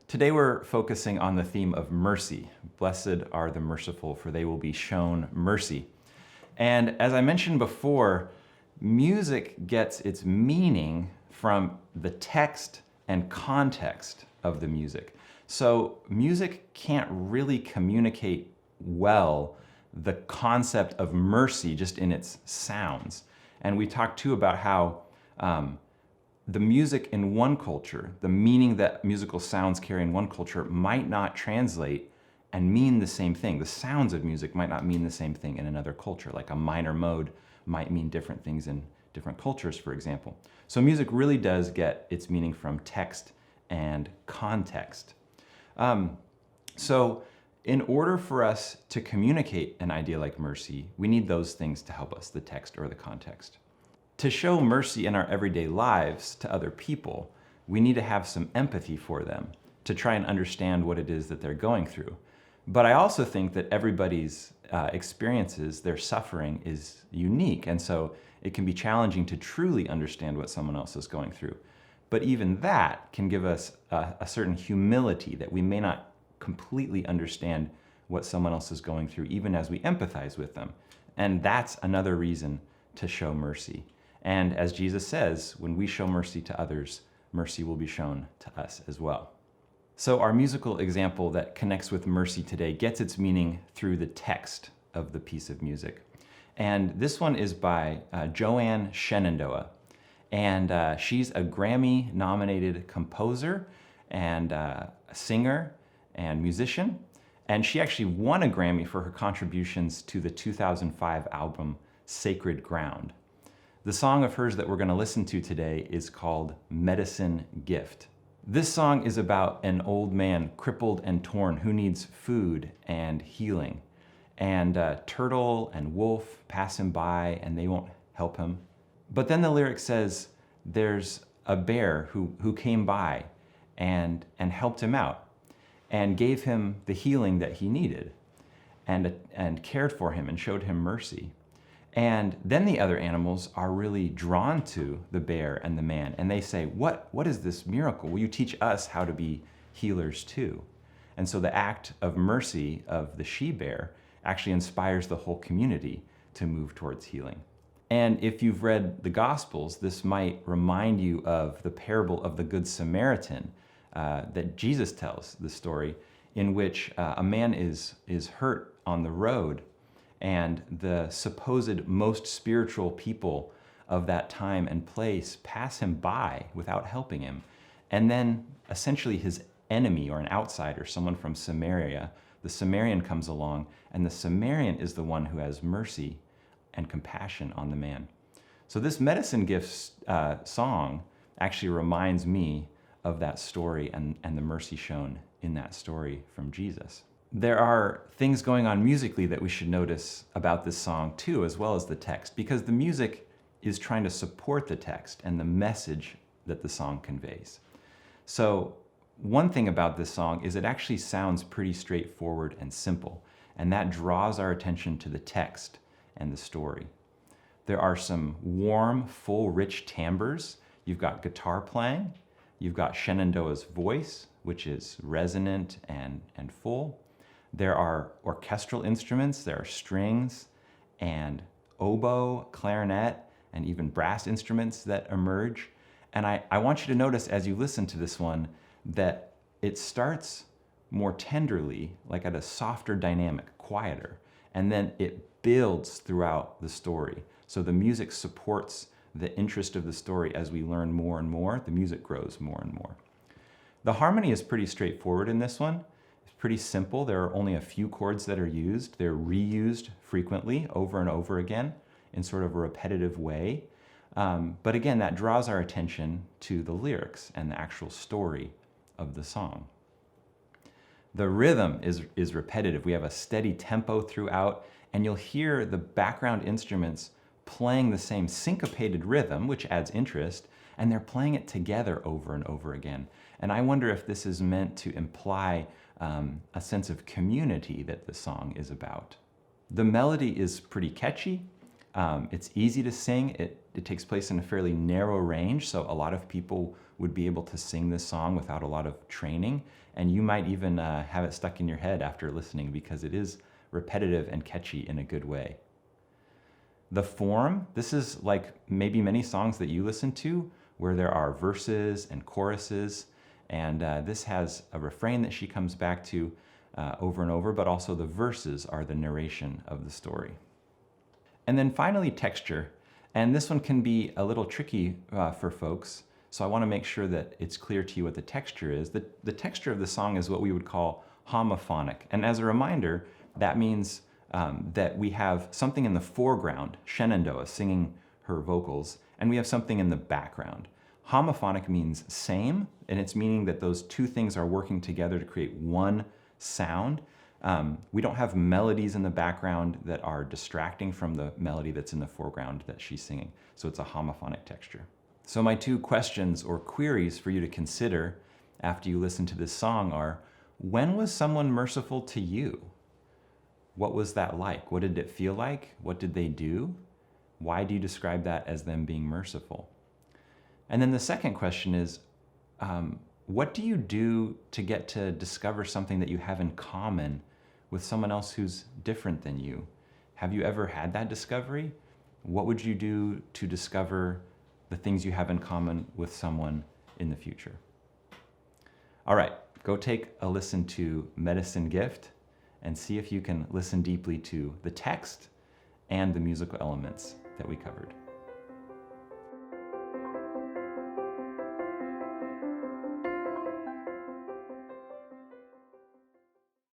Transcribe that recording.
Today we're focusing on the theme of mercy. Blessed are the merciful, for they will be shown mercy. And as I mentioned before, music gets its meaning from the text and context of the music. So music can't really communicate well the concept of mercy just in its sounds. And we talked too about how the music in one culture, the meaning that musical sounds carry in one culture might not translate and mean the same thing. The sounds of music might not mean the same thing in another culture, like a minor mode might mean different things in different cultures, for example. So music really does get its meaning from text and context. So in order for us to communicate an idea like mercy, we need those things to help us, the text or the context. To show mercy in our everyday lives to other people, we need to have some empathy for them to try and understand what it is that they're going through. But I also think that everybody's experiences, their suffering is unique, and so it can be challenging to truly understand what someone else is going through. But even that can give us a certain humility that we may not completely understand what someone else is going through, even as we empathize with them. And that's another reason to show mercy. And as Jesus says, when we show mercy to others, mercy will be shown to us as well. So our musical example that connects with mercy today gets its meaning through the text of the piece of music. And this one is by Joanne Shenandoah. And she's a Grammy-nominated composer and a singer and musician. And she actually won a Grammy for her contributions to the 2005 album Sacred Ground. The song of hers that we're going to listen to today is called Medicine Gift. This song is about an old man, crippled and torn, who needs food and healing. And Turtle and Wolf pass him by and they won't help him. But then the lyric says there's a bear who came by and helped him out and gave him the healing that he needed and cared for him and showed him mercy. And then the other animals are really drawn to the bear and the man, and they say, what is this miracle? Will you teach us how to be healers too? And so the act of mercy of the she-bear actually inspires the whole community to move towards healing. And if you've read the Gospels, this might remind you of the parable of the Good Samaritan that Jesus tells, the story in which a man is hurt on the road, and the supposed most spiritual people of that time and place pass him by without helping him. And then essentially his enemy or an outsider, someone from Samaria, the Samaritan comes along, and the Samaritan is the one who has mercy and compassion on the man. So this Medicine Gift song actually reminds me of that story and the mercy shown in that story from Jesus. There are things going on musically that we should notice about this song too, as well as the text, because the music is trying to support the text and the message that the song conveys. So one thing about this song is it actually sounds pretty straightforward and simple, and that draws our attention to the text and the story. There are some warm, full, rich timbres. You've got guitar playing. You've got Shenandoah's voice, which is resonant and full. There are orchestral instruments, there are strings and oboe, clarinet, and even brass instruments that emerge. And I want you to notice as you listen to this one that it starts more tenderly, like at a softer dynamic, quieter, and then it builds throughout the story. So the music supports the interest of the story as we learn more and more, the music grows more and more. The harmony is pretty straightforward in this one. Pretty simple. There are only a few chords that are used. They're reused frequently over and over again in sort of a repetitive way. But again, that draws our attention to the lyrics and the actual story of the song. The rhythm is repetitive. We have a steady tempo throughout, and you'll hear the background instruments playing the same syncopated rhythm, which adds interest, and they're playing it together over and over again. And I wonder if this is meant to imply a sense of community that the song is about. The melody is pretty catchy, It's easy to sing. It takes place in a fairly narrow range, so a lot of people would be able to sing this song without a lot of training, and you might even have it stuck in your head after listening because it is repetitive and catchy in a good way. The form, this is like maybe many songs that you listen to where there are verses and choruses, and this has a refrain that she comes back to over and over, but also the verses are the narration of the story. And then finally, texture. And this one can be a little tricky for folks, so I want to make sure that it's clear to you what the texture is. The texture of the song is what we would call homophonic. And as a reminder, that means that we have something in the foreground, Shenandoah singing her vocals, and we have something in the background. Homophonic means same, and it's meaning that those two things are working together to create one sound. We don't have melodies in the background that are distracting from the melody that's in the foreground that she's singing. So it's a homophonic texture. So my two questions or queries for you to consider after you listen to this song are, when was someone merciful to you? What was that like? What did it feel like? What did they do? Why do you describe that as them being merciful? And then the second question is, what do you do to get to discover something that you have in common with someone else who's different than you? Have you ever had that discovery? What would you do to discover the things you have in common with someone in the future? All right, go take a listen to Medicine Gift and see if you can listen deeply to the text and the musical elements that we covered.